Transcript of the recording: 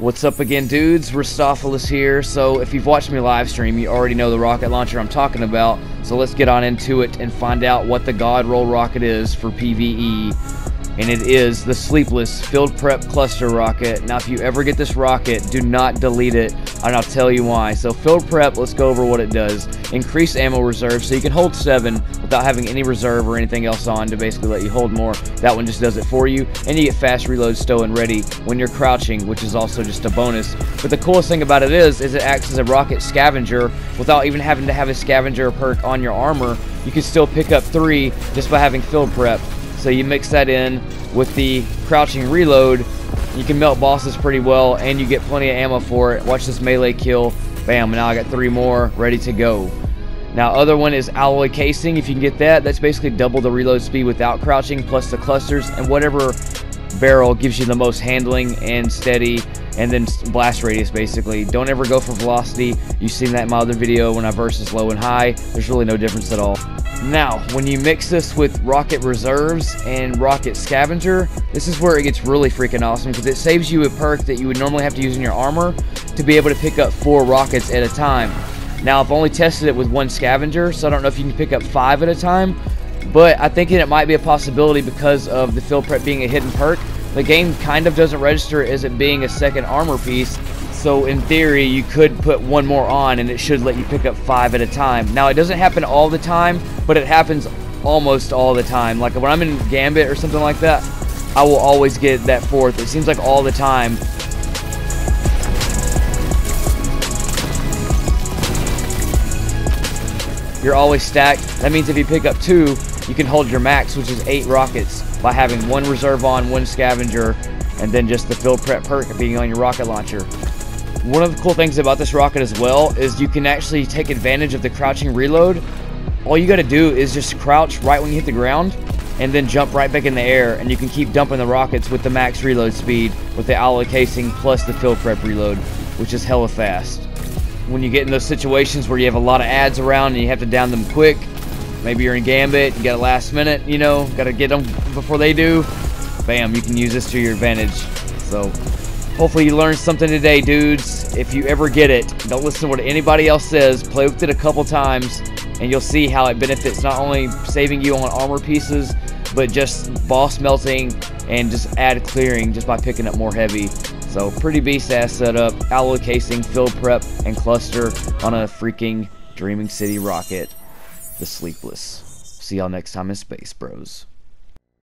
What's up again, dudes? Rustopholis here. So if you've watched me live stream, you already know the rocket launcher I'm talking about. So let's get on into it and find out what the God Roll rocket is for PvE. And it is the sleepless field prep cluster rocket. Now if you ever get this rocket, do not delete it, and I'll tell you why. So field prep, let's go over what it does. Increase ammo reserve, so you can hold 7 without having any reserve or anything else on to basically let you hold more. That one just does it for you. And you get fast reload, stow, and ready when you're crouching, which is also just a bonus. But the coolest thing about it is it acts as a rocket scavenger without even having to have a scavenger perk on your armor. You can still pick up 3 just by having field prep. So you mix that in with the crouching reload, you can melt bosses pretty well, and you get plenty of ammo for it. Watch this melee kill. Bam, now I got 3 more ready to go. Now other one is alloy casing. If you can get that, that's basically double the reload speed without crouching, plus the clusters, and whatever barrel gives you the most handling and steady, and then blast radius basically. Don't ever go for velocity. You've seen that in my other video when I versus low and high. There's really no difference at all. Now, when you mix this with rocket reserves and rocket scavenger, this is where it gets really freaking awesome, because it saves you a perk that you would normally have to use in your armor to be able to pick up 4 rockets at a time. Now, I've only tested it with 1 scavenger, so I don't know if you can pick up 5 at a time, but I think it might be a possibility because of the field prep being a hidden perk. The game kind of doesn't register as it being a second armor piece, so in theory you could put 1 more on and it should let you pick up 5 at a time. Now it doesn't happen all the time, but it happens almost all the time. Like when I'm in Gambit or something like that, I will always get that 4th. It seems like all the time. You're always stacked. That means if you pick up 2, you can hold your max, which is 8 rockets, by having 1 reserve on, 1 scavenger, and then just the field prep perk being on your rocket launcher. One of the cool things about this rocket as well is you can actually take advantage of the crouching reload. All you got to do is just crouch right when you hit the ground and then jump right back in the air, and you can keep dumping the rockets with the max reload speed with the alloy casing plus the field prep reload, which is hella fast. When you get in those situations where you have a lot of ads around and you have to down them quick, maybe you're in Gambit, you got a last minute, you know, got to get them before they do, bam, you can use this to your advantage. So hopefully you learned something today, dudes. If you ever get it, don't listen to what anybody else says. Play with it a couple times, and you'll see how it benefits not only saving you on armor pieces, but just boss melting and just ad clearing just by picking up more heavy. So pretty beast ass setup, alloy casing, field prep, and cluster on a freaking Dreaming City rocket, the Sleepless. See y'all next time in space, bros.